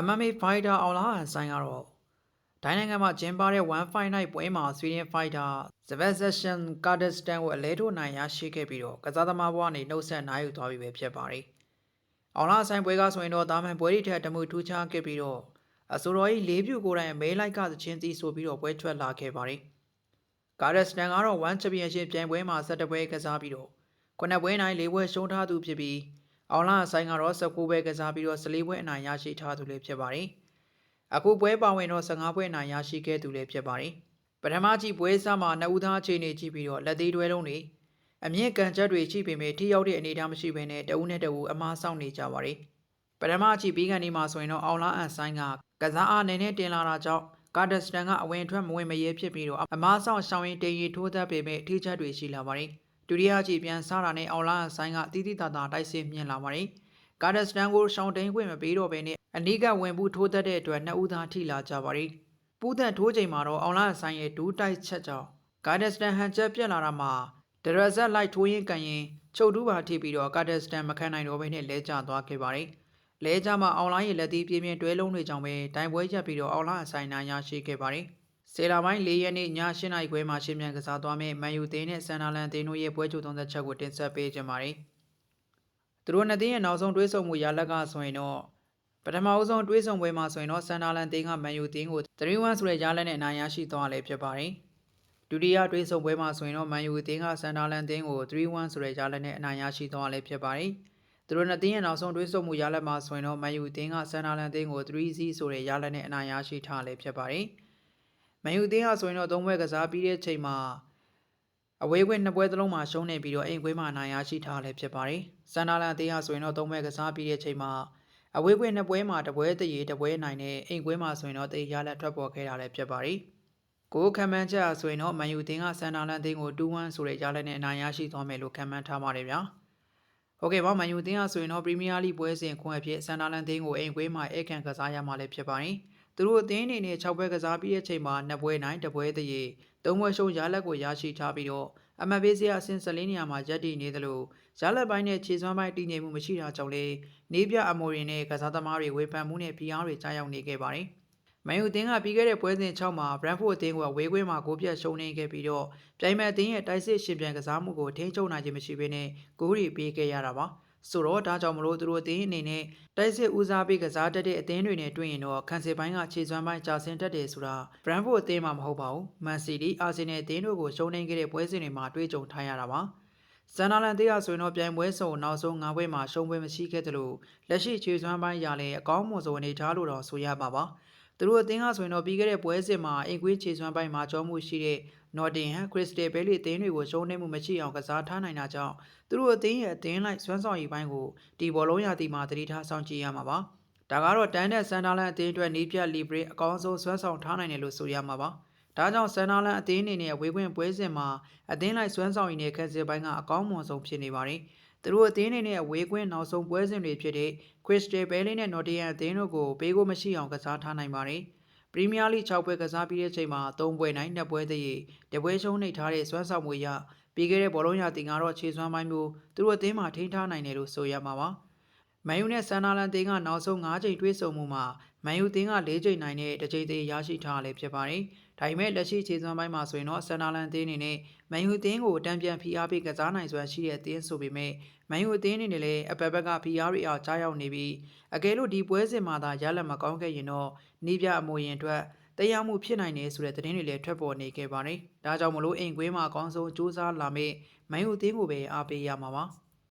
MMA Fighter အောင်လားဆိုင်ကတော့ဒိုင်းနိုင်ငံမှာကျင်းပတဲ့1 Fight Night ပွဲမှာ Sweden Fighter Sebastian Kardastan ကိုအလဲထိုးနိုင်ရရှိခဲ့ပြီးတော့ကစားသမားဘဝနေနှုတ်ဆက်နိုင်ယူသွားပြီပဲဖြစ်ပါတယ်။အောင်လားဆိုင်ပွဲကဆိုရင်တော့တာမန်ပွဲတွေထက်တမှုထူးခြားခဲ့ပြီးတော့အဆိုတော်ကြီး၄ပြူကိုယ်တိုင်မဲလိုက်ကသချင်းသီးဆိုပြီးတော့ပွဲထွက်လာခဲ့ပါတယ်။ Kardastan ကတော့1 Championship ပြိုင်ပွဲမှာ17ပွဲကစားပြီးတော့9ပွဲနိုင်4ပွဲရှုံးထားသူဖြစ်ပြီးအောင်လားဆိုင်ကတော့19ပွဲကစားပြီးတော့14ပွဲအနိုင်ရရှိထားသူလည်းဖြစ်ပါတယ်။အခုပွဲပါဝင်တော့15ပွဲနိုင်ရရှိခဲ့သူလည်းဖြစ်ပါတယ်။ပထမကြီးပွဲစမှာနှစ်ဦးသားအခြေအနေကြည့်ပြီးတော့လက်သေးတွဲလုံးတွေအမြင့်ကန်ချက်တွေရှိပေမဲ့ထိရောက်တဲ့အနေအထားမရှိဘဲနဲ့တဦးနဲ့တဦးအမားဆောင်နေကြပါတယ်။ပထမကြီးပြီးကန်ဒီမှာဆိုရင်တော့အောင်လားအန်ဆိုင်ကကစားအားနည်းနည်းတင်လာတာကြောင့်ကာဒစတန်ကအဝင်အထွက်မဝင်မရဲဖြစ်ပြီးတော့အမားဆောင်ရှောင်းရင်တင်ရီထိုးသက်ပေမဲ့ထိချက်တွေရှိလာပါတယ်။ဒုတိယကြီးပြန်စားတာနဲ့အောင်လားအန်ဆိုင်ကတီးတီးတာတာတိုက်စစ်မြင်လာပါတယ်။ကာဒစတန်ကိုရှောင်းတိန်ခွင့်မပေးတော့ဘဲနဲ့အနီးကဝင်ဘူးထိုးသက်တဲ့အတွက်နှစ်ဦးသားထိလာကြပါတယ်။ပူးသက်ထိုးချိန်မှာတော့အောင်လားဆိုင်ရဲ့ဒူးတိုက်ချက်ကြောင့်ကာဒစတန်ဟန်ချက်ပြက်လာတာမှာဒရဇက်လိုက်ထိုးရင်ကန်ရင်ချုပ်တူးပါထိပြီးတော့ကာဒစတန်မခံနိုင်တော့ဘဲနဲ့လဲကျသွားခဲ့ပါတယ်။လဲကျမှာအောင်လားရဲ့လက်သီးပြင်းပြင်းတွဲလုံးတွေကြောင့်ပဲတိုင်ပွဲချက်ပြီးတော့အောင်လားဆိုင်နိုင်ရရှိခဲ့ပါတယ်။စေလာပိုင်း၄ရက်နေ့ည8:00နာရီခွဲမှာရှင်းပြန်ကစားသွားမဲ့မန်ယူသင်းနဲ့ဆန်နာလန်သင်းတို့ရဲ့ပွဲချုပ်သုံးသက်ချက်ကိုတင်ဆက်ပေးကြပါမယ်။သူတို့နှစ်သင်းရဲ့နောက်ဆုံးတွဲဆုံမှုရလဒ်ကဆိုရင်တော့ပထမအဆုံးတွေးဆုံပွဲမှာဆိုရင်တော့ဆန်နာလန်တင်းကမန်ယူတင်းကို3-1ဆိုတဲ့ရလဒ်နဲ့အနိုင်ရရှိသွားလည်းဖြစ်ပါတယ်။ဒုတိယတွေးဆုံပွဲမှာဆိုရင်တော့မန်ယူတင်းကဆန်နာလန်တင်းကို3-1ဆိုတဲ့ရလဒ်နဲ့အနိုင်ရရှိသွားလည်းဖြစ်ပါတယ်။သူတို့နှစ်တင်းရဲ့နောက်ဆုံးတွေးဆုံမှုရလဒ်မှာဆိုရင်တော့မန်ယူတင်းကဆန်နာလန်တင်းကို3-0ဆိုတဲ့ရလဒ်နဲ့အနိုင်ရရှိထားလည်းဖြစ်ပါတယ်။မန်ယူတင်းကဆိုရင်တော့3ပွဲကစားပြီးတဲ့ချိန်မှာအဝေးကွင်း2ပွဲသလုံးမှာရှုံးနေပြီးတော့အိမ်ကွင်းမှာအနိုင်ရရှိထားလည်းဖြစ်ပါတယ်။ဆန်နာလန်တင်းကဆိုရင်တော့3ပွဲကစားပြီးတဲ့ချိန်မှာအဝေးကွင်းနှစ်ပွဲမှာတပွဲတရေတပွဲနိုင်တဲ့အိမ်ကွင်းမှာဆိုရင်တော့တေးရလက်ထွက်ပေါ်ခဲ့တာလည်းဖြစ်ပါတယ်။ကိုခံမှန်းချက်ဆိုရင်တော့မန်ယူတင်းကဆန်နာလန်တင်းကို2-1ဆိုတဲ့ရလက်နဲ့အနိုင်ရရှိသွားမယ်လို့ခံမှန်းထားပါတယ်ဗျာ။ဟုတ်ကဲ့ပါမန်ယူတင်းကဆိုရင်တော့ပရီးမီးယားလိပွဲစဉ်ခွင့်အဖြစ်ဆန်နာလန်တင်းကိုအိမ်ကွင်းမှာဧကန်ကစားရမှာလည်းဖြစ်ပါတယ်။သူတို့အသင်းအနေနဲ့6ပွဲကစားပြီးတဲ့ချိန်မှာ2ပွဲနိုင်2ပွဲတရေ3ပွဲရှုံးရလက်ကိုရရှိထားပြီးတော့အမတ်ပေးစရာအဆင့်14နေရာမှာရပ်တည်နေသလိုရလက်ပိုင်းနဲ့ခြေစွမ်းပိုင်းတည်ငြိမ်မှုမရှိတာကြောင့်လေနေပြအမိုရင်နဲ့ကစားသမားတွေဝေဖန်မှုနဲ့ဖိအားတွေကြားရောက်နေခဲ့ပါတယ်။မန်ယူအသင်းကပြီးခဲ့တဲ့ပွဲစဉ်6မှာဘရန်ဖို့အသင်းကဝေးကွင်းမှာဂိုးပြတ်ရှုံးနေခဲ့ပြီးတော့ပြိုင်မဲ့အသင်းရဲ့တိုက်စစ်ရှင်ပြန်ကစားမှုကိုထိန်းချုပ်နိုင်ခြင်းမရှိဘဲနဲ့ဂိုးတွေပေးခဲ့ရတာပါ။ဆိုတော့ဒါကြောင့်မလို့သူတို့အသင်းအနေနဲ့တိုက်စစ်ဦးစားပေးကစားတတ်တဲ့အသင်းတွေနဲ့တွေ့ရင်တော့ခံစစ်ပိုင်းကခြေစွမ်းပိုင်းကြာဆင်းတတ်တယ်ဆိုတာဘရန်ဖို့အသင်းမှာမဟုတ်ပါဘူး။မန်စီးတီးအာဆင်နယ်အသင်းတို့ကိုရှုံးနေခဲ့တဲ့ပွဲစဉ်တွေမှာတွေ့ကြုံထားရတာပါ။ဆန်နာလန်တေးရဆိုရင်တော့ပြိုင်ပွဲစုံနောက်ဆုံး9ပွဲမှာရှုံးပွဲမရှိခဲ့သလိုလက်ရှိခြေစွမ်းပိုင်းရလည်းအကောင်းမွန်ဆုံးအနေထားလို့တော့ဆိုရပါပါ။သူတို့အသင်းကဆိုရင်တော့ပြီးခဲ့တဲ့ပွဲစဉ်မှာအိမ်ကွင်းခြေစွမ်းပိုင်းမှာကြောမှုရှိတဲ့နော်တင်ဟန်ခရစ္စတယ်ဘဲလီအသင်းတွေကိုရှုံးနေမှုမရှိအောင်ကစားထားနိုင်တာကြောင့်သူတို့အသင်းရဲ့အသင်းလိုက်စွမ်းဆောင်ရည်ပိုင်းကိုဒီဘောလုံးရာသီမှာတတိထားဆောင်ကြည့်ရမှာပါ။ဒါကတော့တန်းတဲ့ဆန်နာလန်အသင်းအတွက်နီးပြလီဘရစ်အကောင်းဆုံးစွမ်းဆောင်ထားနိုင်တယ်လို့ဆိုရမှာပါ။ဒါကြောင့်ဆန်နာလန်အသင်းအနေနဲ့ဝေးခွင့်ပွဲစဉ်မှာအသင်းလိုက်စွမ်းဆောင်ရည်နဲ့ခက်စစ်ပိုင်းကအကောင်းမွန်ဆုံးဖြစ်နေပါတယ်။သူတို့အသင်းအနေနဲ့ဝေးခွင့်နောက်ဆုံးပွဲစဉ်တွေဖြစ်တဲ့ခရစ္စတယ်ဘဲလီနဲ့နော်တင်ဟန်အသင်းတို့ကိုပေးကိုမရှိအောင်ကစားထားနိုင်ပါတယ်။ပရီးမီးယားလိ6ပွဲကစားပြီးတဲ့ချိန်မှာ3ပွဲနိုင်2ပွဲတည်းတပွဲရှုံးနေထားတဲ့စွမ်းဆောင်မှုရပြီးခဲ့တဲ့ဘောလုံးရာသီကတော့ခြေစွမ်းပိုင်းမျိုးသူတို့အသင်းမှာထိန်းထားနိုင်တယ်လို့ဆိုရမှာပါ။မန်ယူနဲ့ဆန်နာလန်တင်းကနောက်ဆုံး9ချိန်တွဲဆုံမှုမှာမန်ယူတင်းက4ချိန်နိုင်တဲ့တစ်ချိန်သေးရရှိထားလည်းဖြစ်ပါတယ်။ဒါပေမဲ့လက်ရှိခြေစွမ်းပိုင်းမှာဆိုရင်တော့ဆန်နာလန်တင်းအနေနဲ့မန်ယူတင်းကိုတံပြန်ဖိအားပေးကစားနိုင်စွမ်းရှိတဲ့အသင်းဆိုပေမဲ့မန်ယူအသင်းအနေနဲ့လည်းအပပကဖိအားတွေအားကြားရောက်နေပြီးအကယ်လို့ဒီပွဲစဉ်မှာသာရလက်မကောင်းခဲ့ရင်တော့နီးပြအမွေရင်အတွက်တရားမှုဖြစ်နိုင်တယ်ဆိုတဲ့သတင်းတွေလည်းထွက်ပေါ်နေခဲ့ပါတယ်။ဒါကြောင့်မလို့အိမ်ကွင်းမှာအကောင်းဆုံးစူးစမ်းလာမယ့်မန်ယူအသင်းကိုပဲအားပေးရမှာပါ။